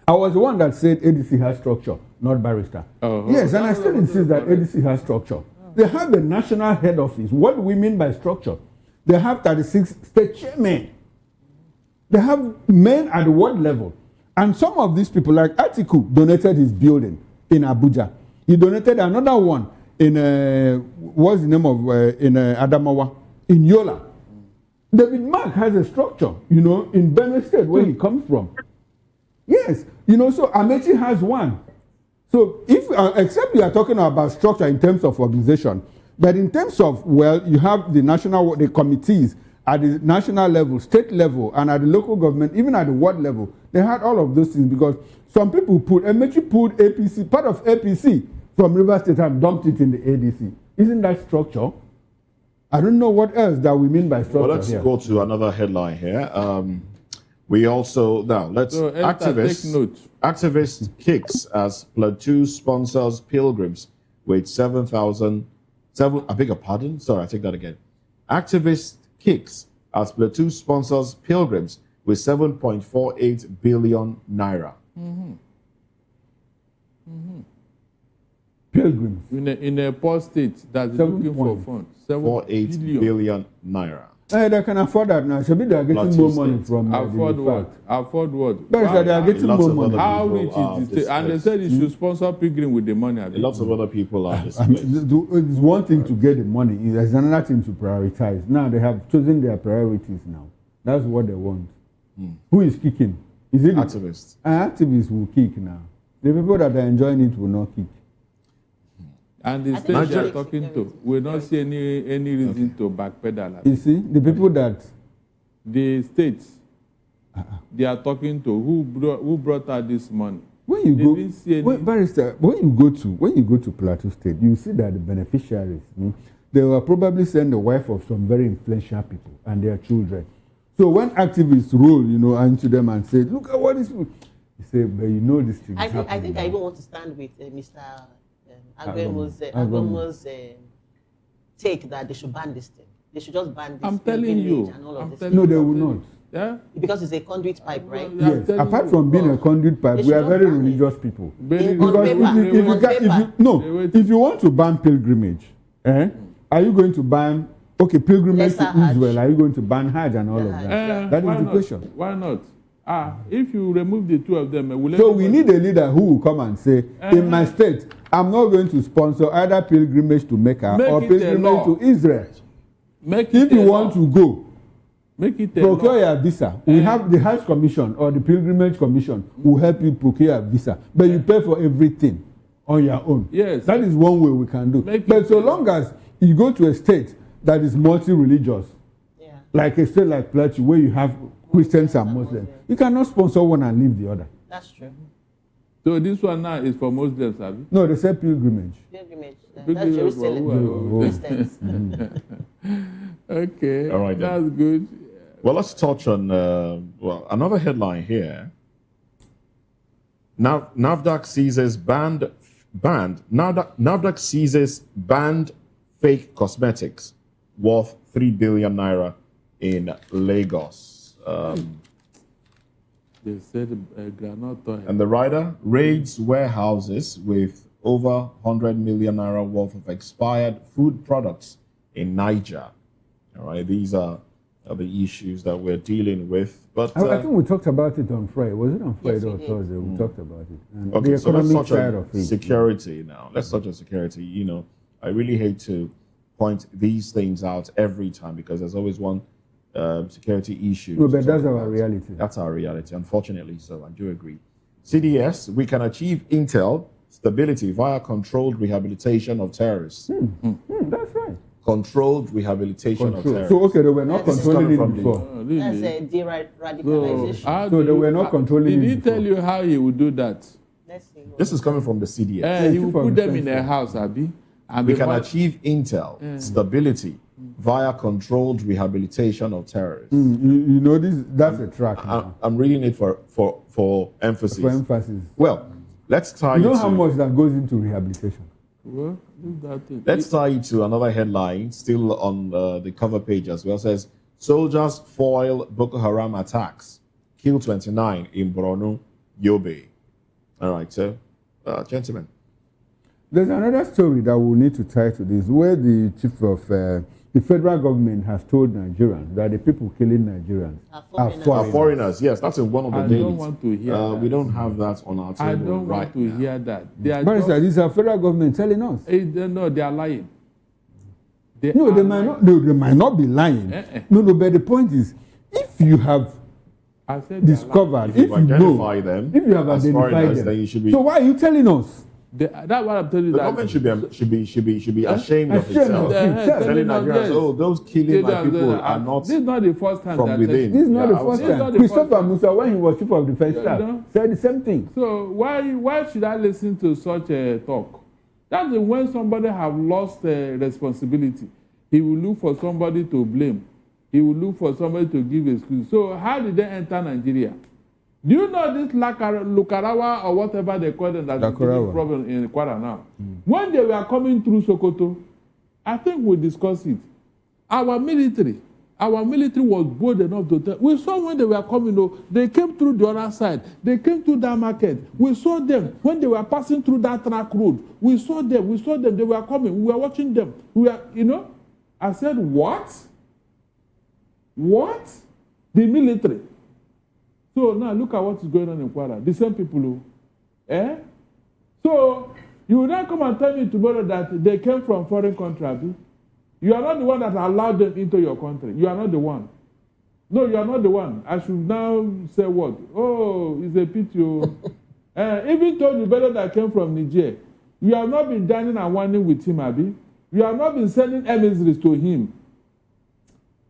I was the one that said ADC has structure, not Barrister. Yes, and I still insist that ADC has structure. They have the national head office. What do we mean by structure? They have 36 state chairmen. They have men at the ward level. And some of these people, like Atiku, donated his building in Abuja. He donated another one in, what's the name of, in Adamawa, in Yola. David Mark has a structure, in Benue State, where he comes from. Yes, so Amechi has one. So if, except you are talking about structure in terms of organization, but in terms of, well, you have the committees at the national level, state level, and at the local government, even at the ward level, they had all of those things because some people Amechi pulled APC, part of APC from River State and dumped it in the ADC. Isn't that structure? I don't know what else that we mean by structure. Well, let's go to another headline here. We also activist kicks as Plateau sponsors pilgrims with 7,000. I beg your pardon. Sorry, I take that again. Activist kicks as Plateau sponsors pilgrims with 7.48 billion naira. Pilgrims in a poor state that's looking for funds. 7.48 billion naira. They can afford that now. Should be they are getting more money from afford what? Afford what? They are getting more money. How rich is the state? And they said it should sponsor pilgrim with the money. Lots of other people are It's one thing to get the money. There's another thing to prioritize. Now they have chosen their priorities now. That's what they want. Who is kicking? Is it activists? Activists will kick now. The people that are enjoying it will not kick. And the state they are talking to will not see any reason to backpedal. You see, the people that the states they are talking to who brought out this money. When you Barrister, when you go to Plateau State, you see that the beneficiaries, they will probably send the wife of some very influential people and their children. So when activists roll, into them and say, "Look at what is," you say, "But this thing." I think I even want to stand with Mr. Agbemo's take that they should ban this thing. They should just ban this. I'm telling you. And all of this. No, they will not. Yeah? Because it's a conduit pipe, right? Yes. Apart from being a conduit pipe, we are very religious people. Because if you want to ban pilgrimage, are you going to ban pilgrimage to Israel? Are you going to ban Hajj and all of that? That is the question. Why not? If you remove the two of them, so we need a leader who will come and say, in my state, I'm not going to sponsor either pilgrimage to Mecca or pilgrimage to Israel. If you want to go, procure a visa. We have the Hajj Commission or the Pilgrimage Commission will help you procure a visa, but you pay for everything on your own. Yes, that is one way we can do. But so long as you go to a state that is multi-religious, like a state like Plateau, where you have Christians and Muslims, you cannot sponsor one and leave the other. That's true. So this one now is for Muslims, have you? No, they say pilgrimage. Pilgrimage. That's Jerusalem. Christians. Okay. All right. That's good. Well, let's touch on another headline here. Now, NAFDAC seizes NAFDAC seizes banned fake cosmetics worth 3 billion naira in Lagos. They said granite. And the rider raids warehouses with over 100 million naira worth of expired food products in Niger. All right, these are the issues that we're dealing with. But I think we talked about it on Friday. Was it on Friday or Thursday? We talked about it. And okay, the so let's economic touch side on of it. security now. Let's touch on security. I really hate to point these things out every time because there's always one security issue. No, but that's our reality. That's our reality, unfortunately. So I do agree. CDS, we can achieve intel stability via controlled rehabilitation of terrorists. That's right. Controlled rehabilitation of terrorists. So, okay, they were not This is controlling coming it from before. That's a de-radicalization. So they were not controlling Did it he tell you how he would do that? Let's see. This is coming from the CDS. He will put them in a house, Abi. And We be can what- achieve intel stability via controlled rehabilitation of terrorists. You know, that's a track. I'm reading it for emphasis. For emphasis. Well, let's tie You know it how to- much that goes into rehabilitation? Well, leave that thing. Let's tie it to another headline, still on the cover page as well. It says, soldiers foil Boko Haram attacks, kill 29 in Borno, Yobe. All right, so, gentlemen. There's another story that we need to tie to this, where the chief of the federal government has told Nigerians that the people killing Nigerians are Foreigners. Yes, that's in one of the I dailies. don't want to hear that. We don't have that on our table I don't right want to now. hear that. They are But just- this is our federal government telling us. No, they are lying. No, they might not. No, they might not be lying. No, but the point is, if you have I said discovered, If you if you identify know, them if you have as identified foreigners, them, then you should be. so why are you telling us? That's what I'm telling you. The that government should be ashamed of Ashamed itself. of itself. Telling Nigerians, oh, those killing my people are not This is not the first time from that within. This is not Yeah, the I would first say. It's not time. the Christopher first Musa, when he was chief of defense You staff, know? said the same thing. So why should I listen to such a talk? That's when somebody have lost responsibility. He will look for somebody to blame. He will look for somebody to give excuse. So how did they enter Nigeria? Do you know this Lukarawa or whatever they call them, that's the Lakurawa. problem in Kwara now? When they were coming through Sokoto, I think we discussed it. Our military was bold enough to tell. We saw when they were coming, they came through the other side. They came through that market. We saw them when they were passing through that track road. We saw them. They were coming. We were watching them. I said, what? What? The military. So now look at what is going on in Kwara. The same people. So you will not come and tell me tomorrow that they came from foreign country. Abi? You are not the one that allowed them into your country. You are not the one. No, you are not the one. I should now say what? Oh, it's a pity. Even told you better that came from Niger. You have not been dining and whining with him, Abi. You have not been sending emissaries to him.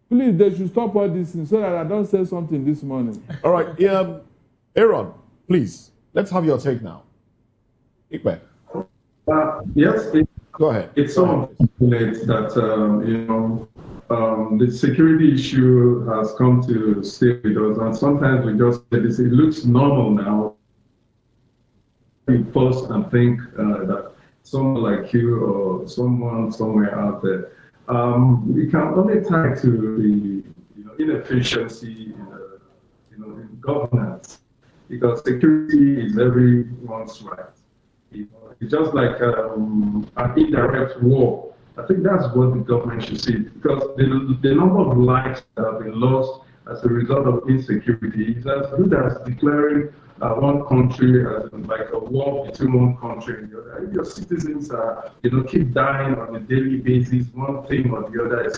Please, they should stop all this so that I don't say something this morning. All right, Aaron, please, let's have your take now. Ikpe. Yes, Go ahead. it's so unfortunate that the security issue has come to stay with us, and sometimes we just it looks normal now. We pause and think that someone like you or someone somewhere out there, we can only tie to the inefficiency in governance, because security is everyone's right. It's just like an indirect war. I think that's what the government should see, because the number of lives that have been lost as a result of insecurity is as good as declaring one country as like a war between one country and the other. If your citizens are, keep dying on a daily basis, one thing or the other is,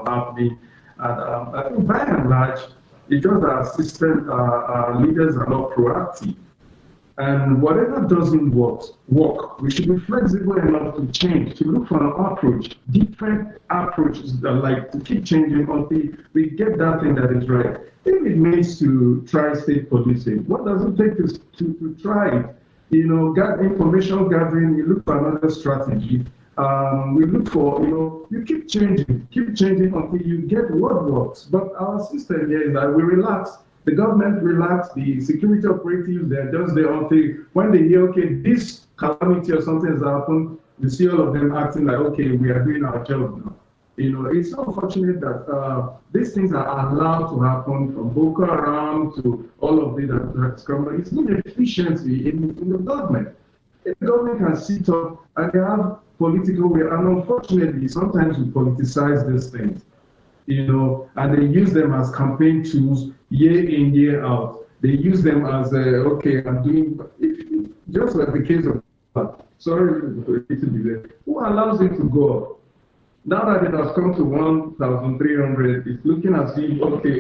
happening. And I think by and large, it's just our system, our leaders are not proactive. And whatever doesn't work, we should be flexible enough to change, to look for an approach, different approaches that like to keep changing until we get that thing that is right. If it means to try state policing, what does it take to try it? Information gathering, you look for another strategy. We look for, you keep changing until you get what works. But our system here is that we relax. The government relax, the security operatives, they're just there until when they hear, okay, this calamity or something has happened, you see all of them acting like, okay, we are doing our job now. It's unfortunate that these things are allowed to happen, from Boko Haram to all of it that's coming. It's inefficiency in the government. The government can sit up and they have political way, and unfortunately, sometimes we politicize these things. And they use them as campaign tools year in, year out. They use them as, okay, I'm doing, just like the case of, sorry, who allows it to go up? Now that it has come to 1,300, it's looking as if, okay,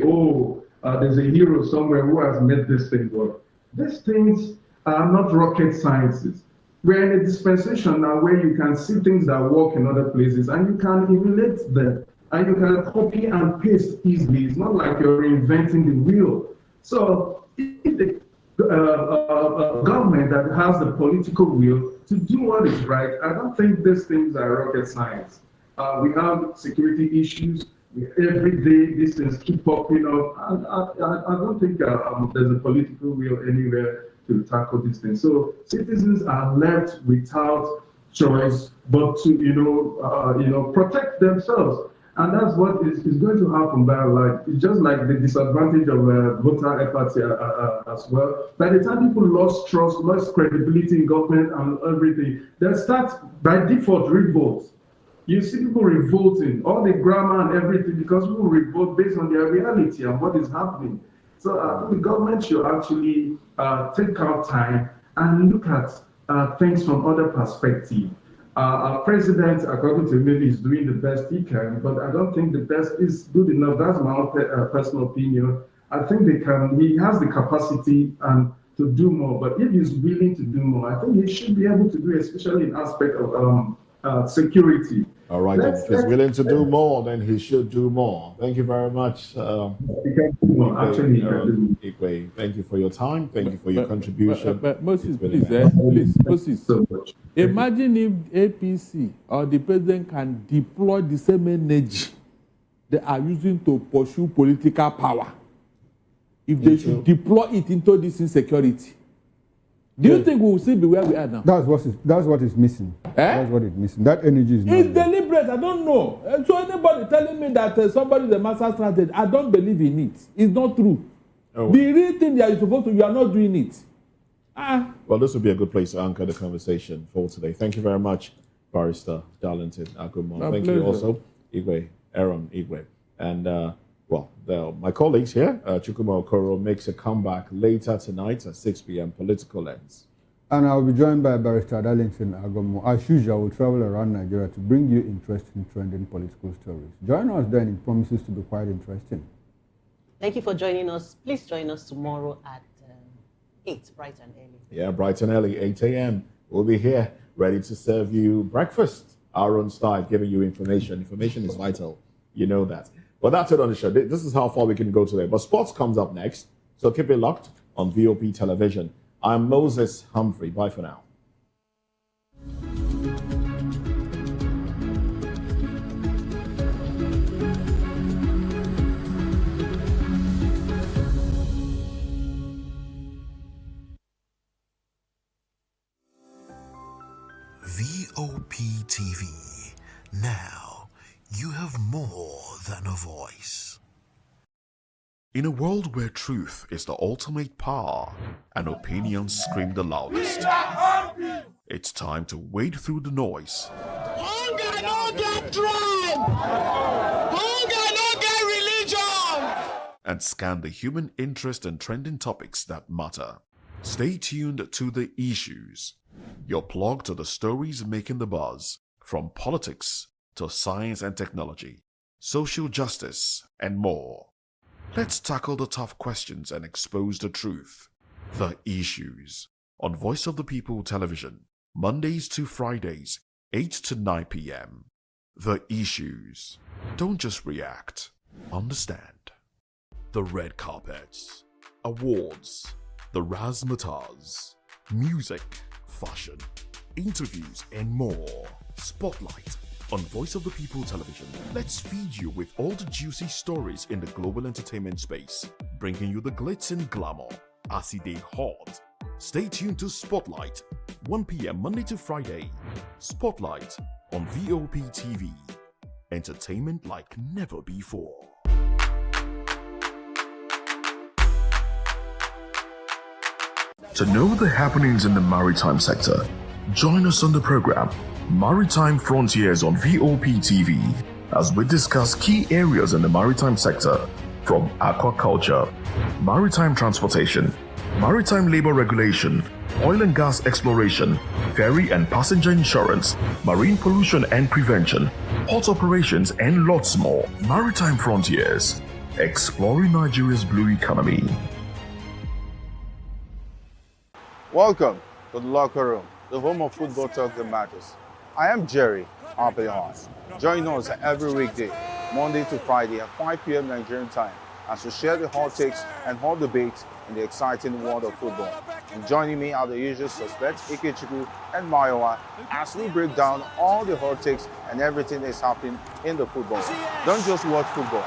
there's a hero somewhere who has made this thing work. These things are not rocket sciences. We're in a dispensation now where you can see things that work in other places and you can emulate them and you can copy and paste easily. It's not like you're reinventing the wheel. So if the government that has the political will to do what is right, I don't think these things are rocket science. We have security issues. Every day these things keep popping up. I don't think there's a political will anywhere to tackle these things. So citizens are left without choice but to protect themselves. And that's what is going to happen by like it's just like the disadvantage of voter apathy as well. By the time people lost trust, lost credibility in government and everything, they start by default revolt. You see people revolting, all the grammar and everything, because people revolt based on their reality and what is happening. So the government should actually take out time and look at things from other perspective. Our president, according to me, is doing the best he can, but I don't think the best is good enough. That's my own personal opinion. I think he has the capacity to do more, but if he's willing to do more, I think he should be able to do, especially in aspect of security. All right, if he's willing to do more, then he should do more. Thank you very much. He can do more. Actually, he can do more. Igwe, thank you for your time. Thank you for your contribution. But Moses, please, Moses. So much. Imagine if APC or the president can deploy the same energy they are using to pursue political power. If they should deploy it into this insecurity, do you think we will still be where we are now? That's what is missing. That's what is missing. That energy is not It's there. deliberate. I don't know. So anybody telling me that somebody is a master strategist, I don't believe in it. It's not true. Oh. The real thing that you're supposed to, you are not doing it. Well, this would be a good place to anchor the conversation for today. Thank you very much, Barrister Darlington Agumon. Thank you also, Igwe, Aaron Igwe. And, my colleagues here, Chukwuma Okoro makes a comeback later tonight at 6 p.m. Political Lens. And I'll be joined by Barrister Darlington Agumon. As usual, we'll travel around Nigeria to bring you interesting, trending political stories. Join us then. It promises to be quite interesting. Thank you for joining us. Please join us tomorrow at 8, bright and early. Yeah, bright and early, 8 a.m. We'll be here, ready to serve you breakfast, our own style, giving you information. Information is vital. You know that. But that's it on the show. This is how far we can go today. But sports comes up next. So keep it locked on VOP Television. I'm Moses Humphrey. Bye for now. VOP TV. Now you have more than a voice. In a world where truth is the ultimate power and opinions scream the loudest, it's time to wade through the noise. Hunger no get tribe! Hunger no get religion! And scan the human interest and trending topics that matter. Stay tuned to The Issues, your plug to the stories making the buzz, from politics to science and technology, social justice, and more. Let's tackle the tough questions and expose the truth. The Issues on Voice of the People Television, Mondays to Fridays, 8 to 9 p.m. The Issues. Don't just react, understand. The red carpets, awards, the razzmatazz, music, fashion, interviews, and more. Spotlight on Voice of the People Television. Let's feed you with all the juicy stories in the global entertainment space, bringing you the glitz and glamour as it is hot. Stay tuned to Spotlight, 1 p.m. Monday to Friday. Spotlight on VOP TV. Entertainment like never before. To know the happenings in the maritime sector, join us on the program Maritime Frontiers on VOP TV as we discuss key areas in the maritime sector, from aquaculture, maritime transportation, maritime labor regulation, oil and gas exploration, ferry and passenger insurance, marine pollution and prevention, port operations, and lots more. Maritime Frontiers, exploring Nigeria's blue economy. Welcome to the locker room, the home of football talk that matters. I am Jerry Apelon. Join us every weekday, Monday to Friday at 5 p.m. Nigerian time, as we share the hot takes and hot debates in the exciting world of football. And joining me are the usual suspects, Ikechukwu and Mayowa, as we break down all the hot takes and everything that's happening in the football. Don't just watch football,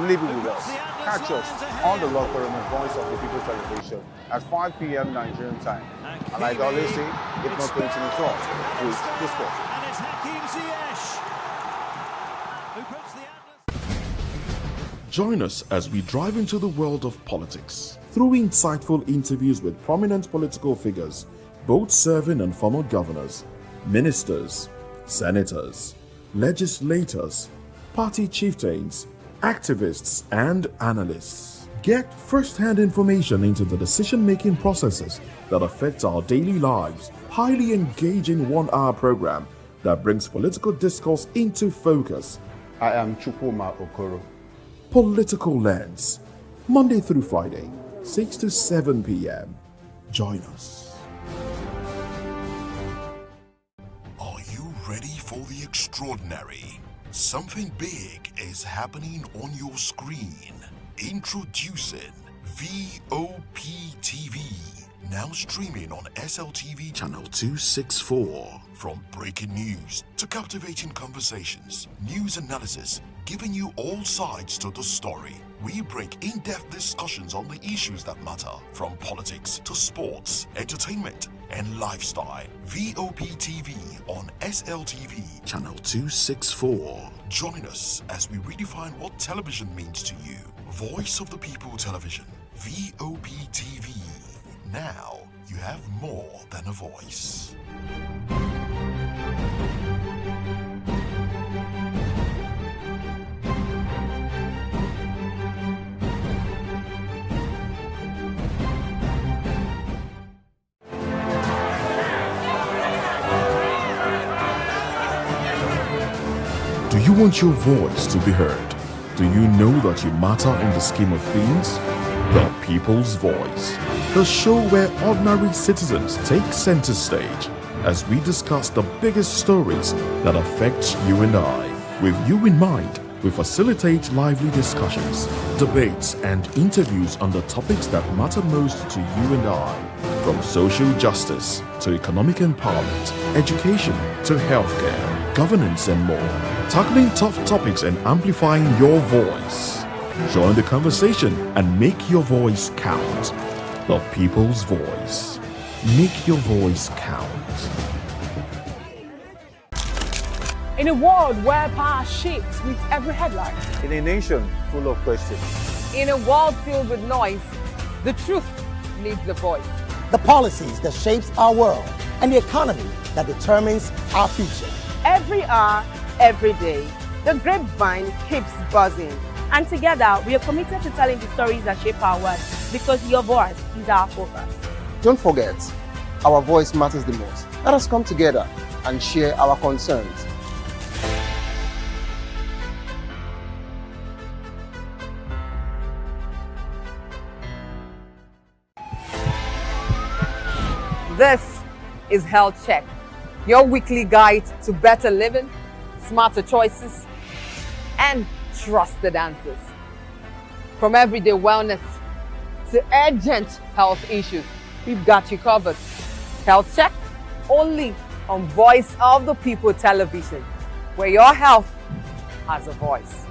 live it with us. Catch us on the locker room and Voice of the People television at 5 p.m. Nigerian time. And like I always say, if not 20 minutes off, with the sport. And it's Hakim Ziyech who puts the Join us as we drive into the world of politics through insightful interviews with prominent political figures, both serving and former governors, ministers, senators, legislators, party chieftains, activists, and analysts. Get first-hand information into the decision-making processes that affect our daily lives. Highly engaging one-hour program that brings political discourse into focus. I am Chukwuma Okoro. Political Lens, Monday through Friday, 6 to 7 p.m. Join us. Are you ready for the extraordinary? Something big is happening on your screen. Introducing VOP TV. Now streaming on SLTV channel 264. From breaking news to captivating conversations, news analysis, giving you all sides to the story. We break in-depth discussions on the issues that matter, from politics to sports, entertainment, and lifestyle. VOP TV on SLTV channel 264. Join us as we redefine what television means to you. Voice of the People Television, VOP TV. Now you have more than a voice. Do you want your voice to be heard? Do you know that you matter in the scheme of things? The People's Voice, the show where ordinary citizens take center stage as we discuss the biggest stories that affect you and I. With you in mind, we facilitate lively discussions, debates, and interviews on the topics that matter most to you and I, from social justice to economic empowerment, education to healthcare, governance, and more, tackling tough topics and amplifying your voice. Join the conversation and make your voice count. The People's Voice. Make your voice count. In a world where power shifts with every headline, In a nation full of questions, In a world filled with noise, the truth needs a voice. The policies that shapes our world and the economy that determines our future. Every hour, every day, the grapevine keeps buzzing. And together, we are committed to telling the stories that shape our world, because your voice is our focus. Don't forget, our voice matters the most. Let us come together and share our concerns. This is Health Check, your weekly guide to better living, smarter choices, and trusted answers. From everyday wellness to urgent health issues, we've got you covered. Health Check, only on Voice of the People Television, where your health has a voice.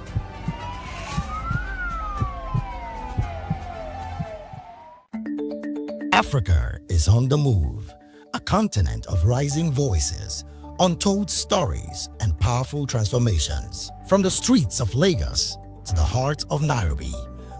Africa is on the move, a continent of rising voices, untold stories, and powerful transformations. From the streets of Lagos to the heart of Nairobi,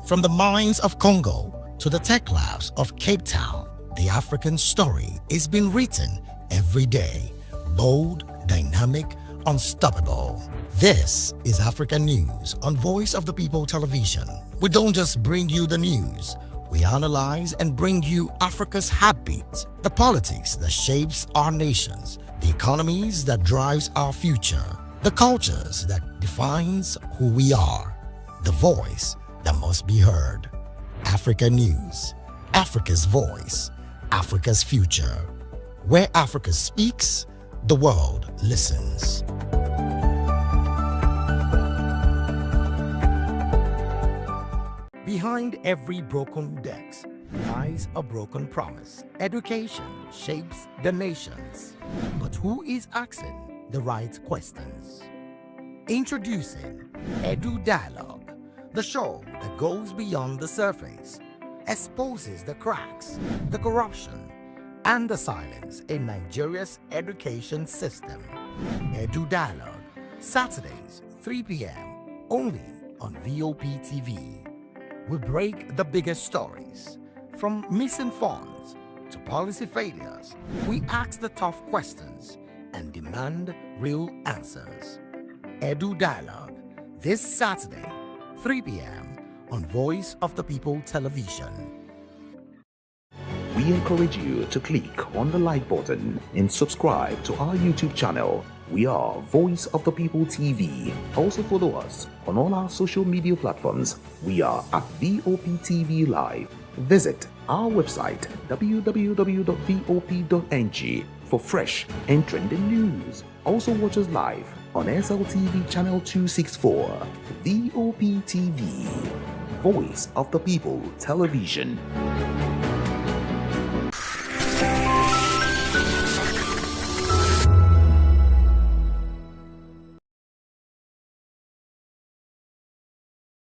from the mines of Congo to the tech labs of Cape Town, the African story is being written every day. Bold, dynamic, unstoppable. This is African News on Voice of the People Television. We don't just bring you the news. We analyze and bring you Africa's heartbeat, the politics that shapes our nations, the economies that drives our future, the cultures that defines who we are, the voice that must be heard. Africa News, Africa's voice, Africa's future. Where Africa speaks, the world listens. Behind every broken desk lies a broken promise. Education shapes the nations. But who is asking the right questions? Introducing Edu Dialogue, the show that goes beyond the surface, exposes the cracks, the corruption, and the silence in Nigeria's education system. Edu Dialogue, Saturdays, 3 p.m., only on VOP TV. We break the biggest stories, from missing funds to policy failures. We ask the tough questions and demand real answers. Edu Dialogue, this Saturday, 3 p.m. on Voice of the People Television. We encourage you to click on the like button and subscribe to our YouTube channel. We are Voice of the People TV. Also follow us on all our social media platforms. We are at VOP TV Live. Visit our website www.vop.ng for fresh and trending news. Also watch us live on SLTV channel 264. VOP TV, Voice of the People Television.